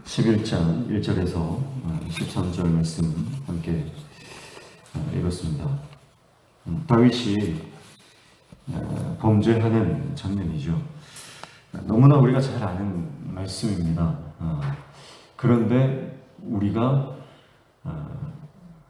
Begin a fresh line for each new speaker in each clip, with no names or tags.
11장 1절에서 13절 말씀 함께 읽었습니다. 다윗이 범죄하는 장면이죠. 너무나 우리가 잘 아는 말씀입니다. 그런데 우리가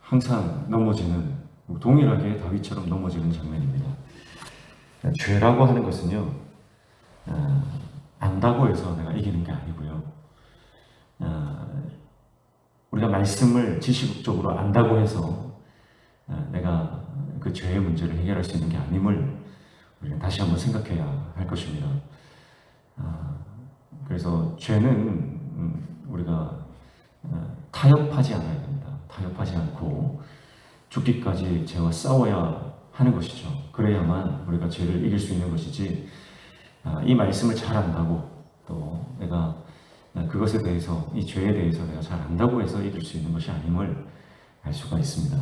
항상 넘어지는, 동일하게 다윗처럼 넘어지는 장면입니다. 죄라고 하는 것은요, 안다고 해서 내가 이기는 게 아니고요, 우리가 말씀을 지식적으로 안다고 해서 내가 그 죄의 문제를 해결할 수 있는 게 아님을 우리가 다시 한번 생각해야 할 것입니다. 그래서 죄는 우리가 타협하지 않아야 됩니다. 타협하지 않고 죽기까지 죄와 싸워야 하는 것이죠. 그래야만 우리가 죄를 이길 수 있는 것이지, 이 말씀을 잘 안다고 또 내가 그것에 대해서, 이 죄에 대해서 내가 잘 안다고 해서 이길 수 있는 것이 아님을 알 수가 있습니다.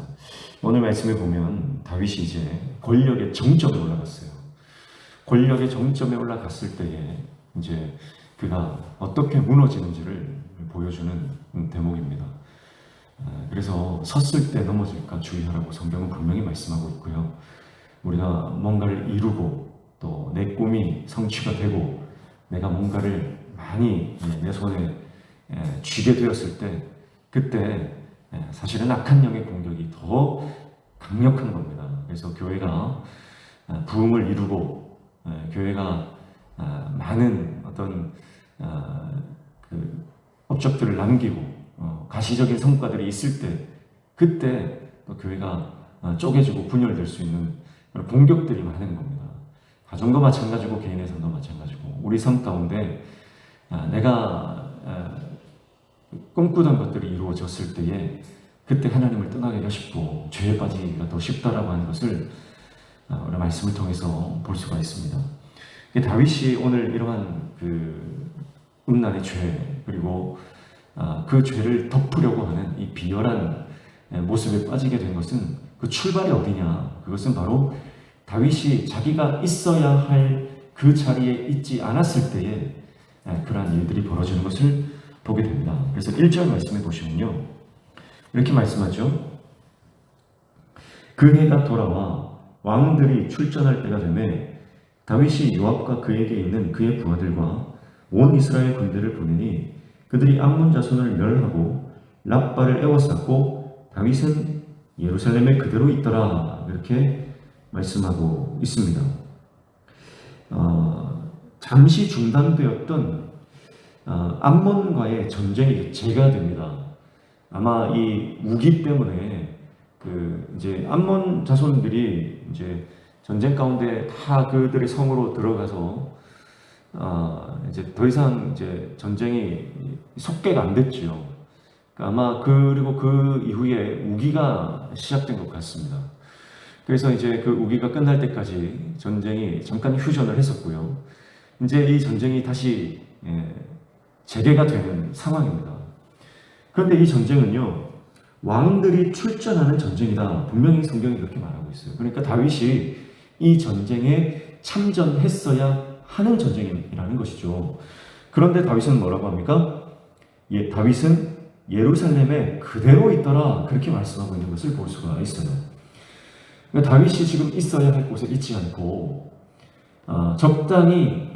오늘 말씀에 보면 다윗이 이제 권력의 정점에 올라갔어요. 권력의 정점에 올라갔을 때에 이제 그가 어떻게 무너지는지를 보여주는 대목입니다. 그래서 섰을 때 넘어질까 주의하라고 성경은 분명히 말씀하고 있고요. 우리가 뭔가를 이루고 또 내 꿈이 성취가 되고 내가 뭔가를 많이 내 손에 쥐게 되었을 때, 그때 사실은 악한 영의 공격이 더 강력한 겁니다. 그래서 교회가 부흥을 이루고 교회가 많은 어떤 그 업적들을 남기고 가시적인 성과들이 있을 때, 그때 또 교회가 쪼개지고 분열될 수 있는 그런 공격들이 많은 겁니다. 가정도 마찬가지고 개인의 삶도 마찬가지고 우리 삶 가운데 내가 꿈꾸던 것들이 이루어졌을 때에 그때 하나님을 떠나기가 쉽고 죄에 빠지기가 더 쉽다라고 하는 것을 우리 말씀을 통해서 볼 수가 있습니다. 다윗이 오늘 이러한 그 음란의 죄, 그리고 그 죄를 덮으려고 하는 이 비열한 모습에 빠지게 된 것은, 그 출발이 어디냐? 그것은 바로 다윗이 자기가 있어야 할 그 자리에 있지 않았을 때에 그러한 일들이 벌어지는 것을 보게 됩니다. 그래서 1절 말씀해 보시면요, 이렇게 말씀하죠. 그 해가 돌아와 왕들이 출전할 때가 되매 다윗이 요압과 그에게 있는 그의 부하들과 온 이스라엘 군대를 보내니 그들이 암몬 자손을 멸하고 랍바를 에워쌌고 다윗은 예루살렘에 그대로 있더라. 이렇게 말씀하고 있습니다. 잠시 중단되었던 암몬과의 전쟁이 재가됩니다. 아마 이 우기 때문에 이제 암몬 자손들이 이제 전쟁 가운데 다 그들의 성으로 들어가서 이제 더 이상 이제 전쟁이 속개가 안 됐지요. 아마 그리고 그 이후에 우기가 시작된 것 같습니다. 그래서 이제 그 우기가 끝날 때까지 전쟁이 잠깐 휴전을 했었고요. 이제 이 전쟁이 다시 재개가 되는 상황입니다. 그런데 이 전쟁은요, 왕들이 출전하는 전쟁이다. 분명히 성경이 그렇게 말하고 있어요. 그러니까 다윗이 이 전쟁에 참전했어야 하는 전쟁이라는 것이죠. 그런데 다윗은 뭐라고 합니까? 다윗은 예루살렘에 그대로 있더라. 그렇게 말씀하고 있는 것을 볼 수가 있어요. 그러니까 다윗이 지금 있어야 할 곳에 있지 않고 적당히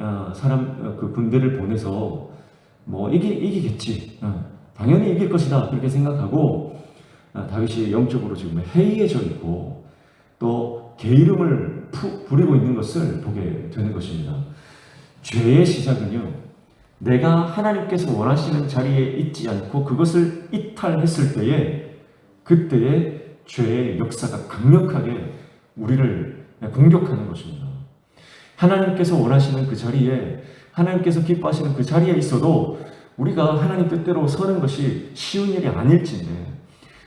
그 군대를 보내서 뭐 이기겠지, 당연히 이길 것이다, 그렇게 생각하고 다윗이 영적으로 지금 해이해져 있고 또 게으름을 부리고 있는 것을 보게 되는 것입니다. 죄의 시작은요, 내가 하나님께서 원하시는 자리에 있지 않고 그것을 이탈했을 때에, 그때의 죄의 역사가 강력하게 우리를 공격하는 것입니다. 하나님께서 원하시는 그 자리에, 하나님께서 기뻐하시는 그 자리에 있어도 우리가 하나님 뜻대로 서는 것이 쉬운 일이 아닐진데,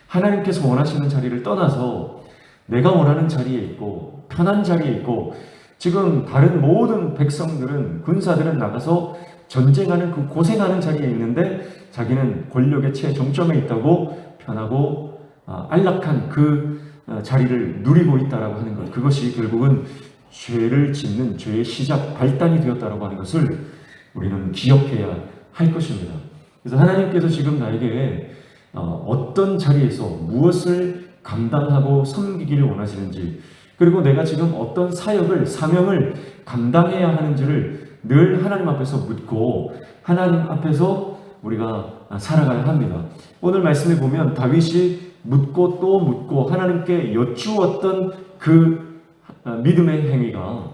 하나님께서 원하시는 자리를 떠나서 내가 원하는 자리에 있고 편한 자리에 있고, 지금 다른 모든 백성들은, 군사들은 나가서 전쟁하는 그 고생하는 자리에 있는데 자기는 권력의 최정점에 있다고 편하고 안락한 그 자리를 누리고 있다라고 하는 것, 그것이 결국은 죄를 짓는 죄의 시작, 발단이 되었다라고 하는 것을 우리는 기억해야 할 것입니다. 그래서 하나님께서 지금 나에게 어떤 자리에서 무엇을 감당하고 섬기기를 원하시는지, 그리고 내가 지금 어떤 사역을, 사명을 감당해야 하는지를 늘 하나님 앞에서 묻고 하나님 앞에서 우리가 살아가야 합니다. 오늘 말씀에 보면 다윗이 묻고 또 묻고 하나님께 여쭈었던 그 믿음의 행위가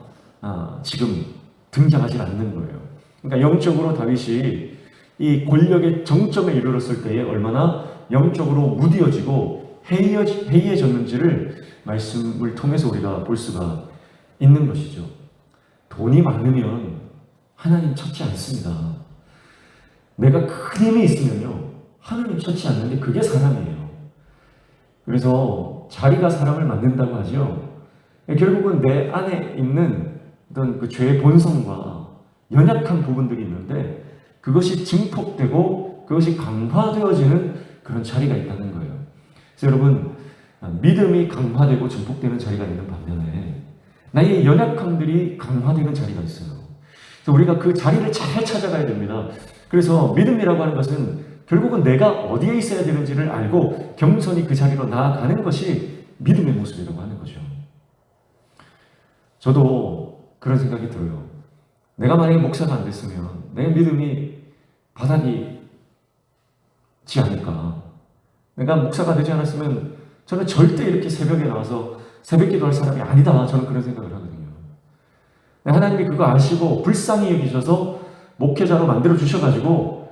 지금 등장하지 않는 거예요. 그러니까 영적으로 다윗이 이 권력의 정점에 이르렀을 때에 얼마나 영적으로 무뎌지고 해이해졌는지를 말씀을 통해서 우리가 볼 수가 있는 것이죠. 돈이 많으면 하나님 찾지 않습니다. 내가 큰 힘이 있으면요, 하나님 찾지 않는데 그게 사람이에요. 그래서 자리가 사람을 만든다고 하죠. 결국은 내 안에 있는 어떤 그 죄의 본성과 연약한 부분들이 있는데 그것이 증폭되고 그것이 강화되어지는 그런 자리가 있다는 거예요. 그래서 여러분, 믿음이 강화되고 증폭되는 자리가 있는 반면에 나의 연약함들이 강화되는 자리가 있어요. 그래서 우리가 그 자리를 잘 찾아가야 됩니다. 그래서 믿음이라고 하는 것은 결국은 내가 어디에 있어야 되는지를 알고 겸손히 그 자리로 나아가는 것이 믿음의 모습이라고 하는 거죠. 저도 그런 생각이 들어요. 내가 만약에 목사가 안 됐으면 내 믿음이 바닥이지 않을까. 내가 목사가 되지 않았으면 저는 절대 이렇게 새벽에 나와서 새벽 기도할 사람이 아니다. 저는 그런 생각을 하거든요. 하나님이 그거 아시고 불쌍히 여기셔서 목회자로 만들어 주셔가지고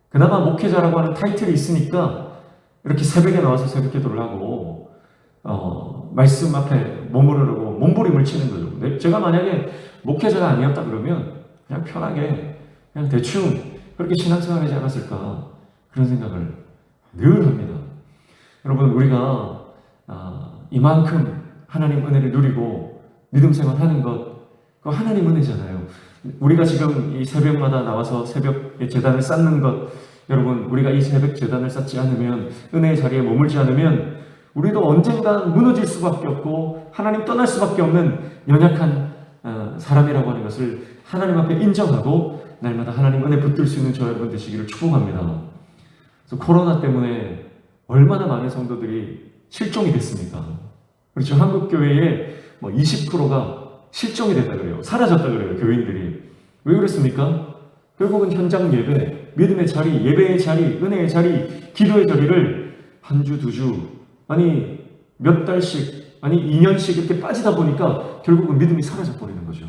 그나마 목회자라고 하는 타이틀이 있으니까 이렇게 새벽에 나와서 새벽 기도를 하고 말씀 앞에 머무르려고 몸부림을 치는 거예요. 제가 만약에 목회자가 아니었다 그러면 그냥 편하게 그냥 대충 그렇게 신앙생활 하지 않았을까, 그런 생각을 늘 합니다. 여러분, 우리가 이만큼 하나님 은혜를 누리고 믿음 생활하는 것, 그거 하나님 은혜잖아요. 우리가 지금 이 새벽마다 나와서 새벽 제단을 쌓는 것, 여러분, 우리가 이 새벽 제단을 쌓지 않으면, 은혜의 자리에 머물지 않으면 우리도 언젠가 무너질 수밖에 없고 하나님 떠날 수밖에 없는 연약한 사람이라고 하는 것을 하나님 앞에 인정하고 날마다 하나님 은혜 붙들 수 있는 저 여러분 되시기를 축복합니다. 그래서 코로나 때문에 얼마나 많은 성도들이 실종이 됐습니까? 그렇죠. 한국 교회의 20%가 실종이 됐다 그래요. 사라졌다 그래요. 교인들이. 왜 그랬습니까? 결국은 현장 예배, 믿음의 자리, 예배의 자리, 은혜의 자리, 기도의 자리를 한 주, 두 주, 아니 몇 달씩, 아니 2년씩 이렇게 빠지다 보니까 결국은 믿음이 사라져 버리는 거죠.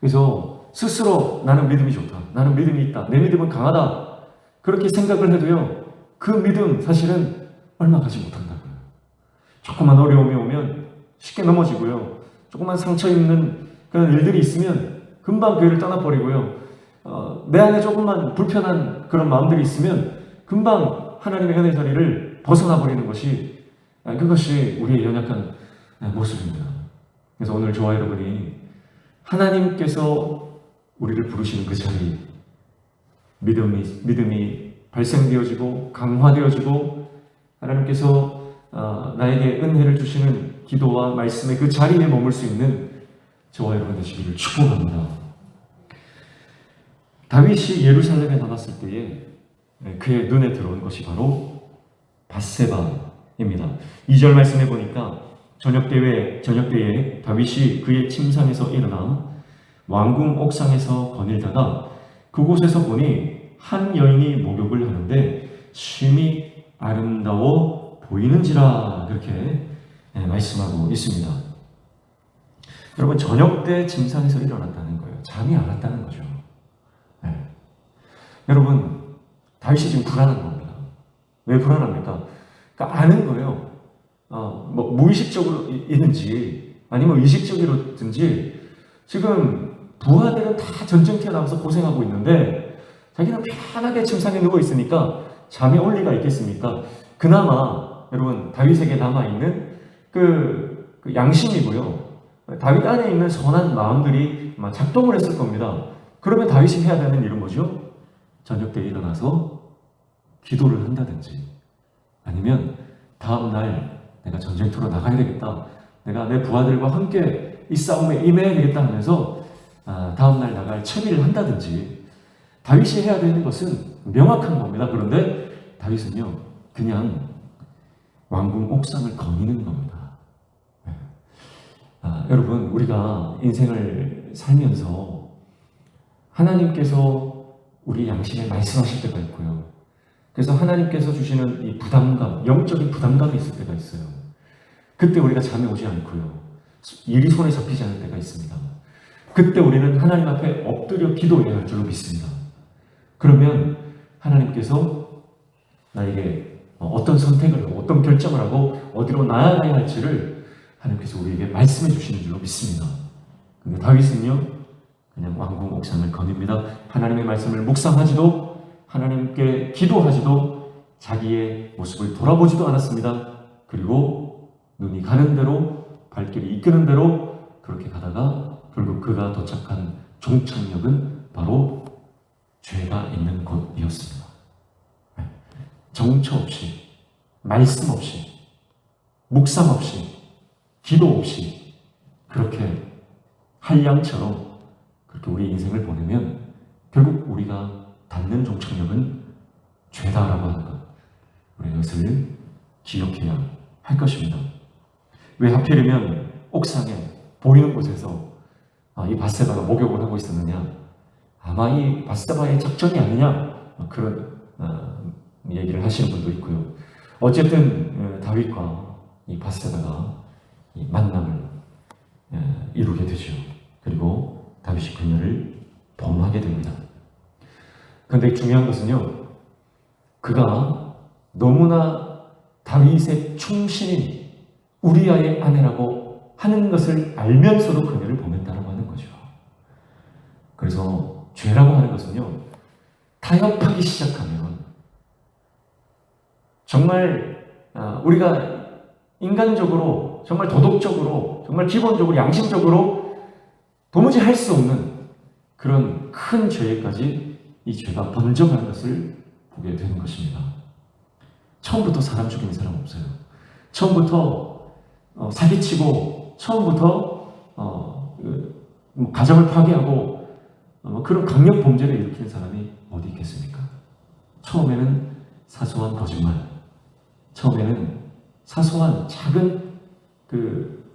그래서 스스로 나는 믿음이 좋다, 나는 믿음이 있다, 내 믿음은 강하다, 그렇게 생각을 해도요, 그 믿음 사실은 얼마 가지 못한다고요. 조금만 어려움이 오면 쉽게 넘어지고요, 조금만 상처 입는 그런 일들이 있으면 금방 교회를 떠나버리고요, 내 안에 조금만 불편한 그런 마음들이 있으면 금방 하나님의 은혜 자리를 벗어나 버리는 것이, 그것이 우리의 연약한 모습입니다. 그래서 오늘 저와 여러분이 하나님께서 우리를 부르시는 그 자리, 믿음이 발생되어지고 강화되어지고 하나님께서 나에게 은혜를 주시는 기도와 말씀의 그 자리에 머물 수 있는 저와 여러분 되시기를 축복합니다. 다윗이 예루살렘에 나갔을 때에 그의 눈에 들어온 것이 바로 밧세바입니다. 2절 말씀해 보니까 저녁때에 다윗이 그의 침상에서 일어나 왕궁 옥상에서 거닐다가 그곳에서 보니 한 여인이 목욕을 하는데 심히 아름다워 보이는지라, 그렇게 말씀하고 있습니다. 여러분, 저녁 때 침상에서 일어났다는 거예요. 잠이 안 왔다는 거죠. 여러분, 다윗이 지금 불안한 겁니다. 왜 불안합니까? 그러니까 아는 거예요. 무의식적으로 있는지 아니면 의식적으로든지 지금 부하들은 다 전쟁터에 나가서 고생하고 있는데 자기는 편하게 침상에 누워 있으니까 잠이 올 리가 있겠습니까? 그나마 여러분, 다윗에게 남아있는 그 양심이고요, 다윗 안에 있는 선한 마음들이 작동을 했을 겁니다. 그러면 다윗이 해야 되는 일은 뭐죠? 저녁 때 일어나서 기도를 한다든지, 아니면 다음날 내가 전쟁터로 나가야 되겠다, 내가 내 부하들과 함께 이 싸움에 임해야 되겠다 하면서 다음날 나갈 채비를 한다든지, 다윗이 해야 되는 것은 명확한 겁니다. 그런데 다윗은요, 그냥 왕궁 옥상을 거니는 겁니다. 여러분, 우리가 인생을 살면서 하나님께서 우리 양심에 말씀하실 때가 있고요. 그래서 하나님께서 주시는 이 부담감, 영적인 부담감이 있을 때가 있어요. 그때 우리가 잠이 오지 않고요. 일이 손에 잡히지 않을 때가 있습니다. 그때 우리는 하나님 앞에 엎드려 기도해야 할 줄로 믿습니다. 그러면 하나님께서 나에게 어떤 선택을 하고 어떤 결정을 하고 어디로 나아가야 할지를 하나님께서 우리에게 말씀해 주시는 줄로 믿습니다. 근데 다윗은요, 그냥 왕궁 옥상을 거닙니다. 하나님의 말씀을 묵상하지도 하나님께 기도하지도 자기의 모습을 돌아보지도 않았습니다. 그리고 눈이 가는 대로, 발길이 이끄는 대로 그렇게 가다가 결국 그가 도착한 종착역은 바로 죄가 있는 곳이었습니다. 정처 없이, 말씀 없이, 묵상 없이, 기도 없이 그렇게 한량처럼 그렇게 우리 인생을 보내면 결국 우리가 닿는 종착역은 죄다라고 하는 것, 우리 이것을 기억해야 할 것입니다. 왜 하필이면 옥상에 보이는 곳에서 이 밧세바가 목욕을 하고 있었느냐? 아마 이 밧세바의 작전이 아니냐? 그런 얘기를 하시는 분도 있고요. 어쨌든 다윗과 이 밧세바가 이 만남을 이루게 되죠. 그리고 다윗이 그녀를 범하게 됩니다. 그런데 중요한 것은요, 그가 너무나 다윗의 충신인 우리아의 아내라고 하는 것을 알면서도 그녀를 범했다라고 하는 거죠. 그래서 죄라고 하는 것은요, 타협하기 시작하면 정말 우리가 인간적으로, 정말 도덕적으로, 정말 기본적으로, 양심적으로 도무지 할 수 없는 그런 큰 죄까지 이 죄가 번져가는 것을 보게 되는 것입니다. 처음부터 사람 죽이는 사람 없어요. 처음부터 사기치고, 처음부터 가정을 파괴하고 그런 강력 범죄를 일으키는 사람이 어디 있겠습니까? 처음에는 사소한 거짓말, 처음에는 사소한 작은 그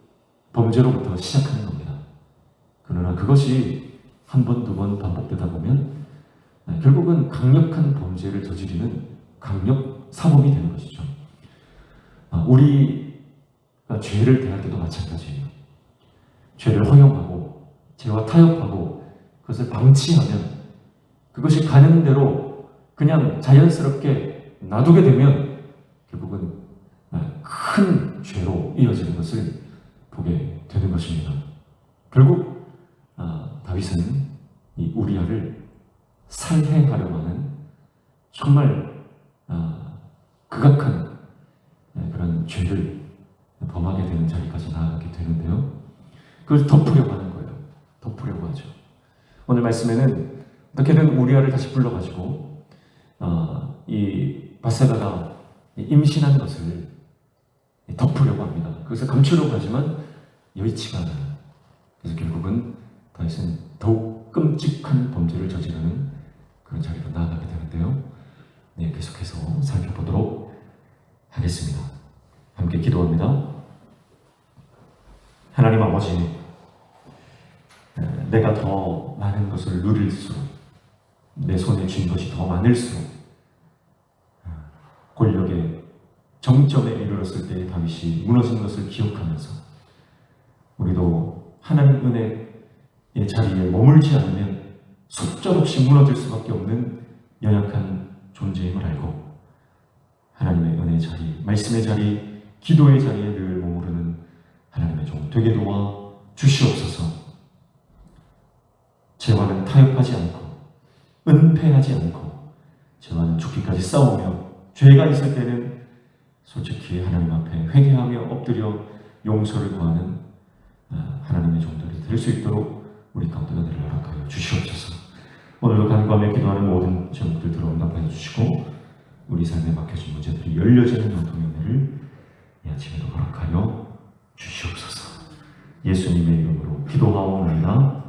범죄로부터 시작하는 겁니다. 그러나 그것이 한 번, 두 번 반복되다 보면 결국은 강력한 범죄를 저지르는 강력 사범이 되는 것이죠. 우리가 죄를 대할 때도 마찬가지예요. 죄를 허용하고 죄와 타협하고 그것을 방치하면 그것이 가는 대로 그냥 자연스럽게 놔두게 되면 결국은 큰 죄로 이어지는 것을 보게 되는 것입니다. 결국 다윗은 이 우리아를 살해하려고 하는 정말 극악한 그런 죄를 범하게 되는 자리까지 나아가게 되는데요. 그걸 덮으려고 하는 거예요. 덮으려고 하죠. 오늘 말씀에는 어떻게든 우리아를 다시 불러가지고 이 밧세바가 임신한 것을 덮으려고 합니다. 그것을 감추려고 하지만 여의치가 않아요. 그래서 결국은 다윗은 더욱 끔찍한 범죄를 저지르는 그런 자리로 나아가게 되는데요. 네, 계속해서 살펴보도록 하겠습니다. 함께 기도합니다. 하나님 아버지, 내가 더 많은 것을 누릴수록, 내 손에 쥔 것이 더 많을수록 권력의 정점에 이르렀을 때의 다윗이 무너진 것을 기억하면서 우리도 하나님 은혜의 자리에 머물지 않으면 속절없이 무너질 수밖에 없는 연약한 존재임을 알고 하나님의 은혜의 자리, 말씀의 자리, 기도의 자리에 늘 머무르는 하나님의 종 되게 도와 주시옵소서. 죄와는 타협하지 않고 은폐하지 않고 죄와는 죽기까지 싸우며 죄가 있을 때는 솔직히 하나님 앞에 회개하며 엎드려 용서를 구하는 하나님의 종들이 될 수 있도록 우리 가운데 은혜를 허락하여 주시옵소서. 오늘도 간구하며 기도하는 모든 제목들 들어 응답하여 주시고 우리 삶에 맡겨진 문제들이 열려지는 영통의 은혜를 이 아침에도 허락하여 주시옵소서. 예수님의 이름으로 기도하옵나이다.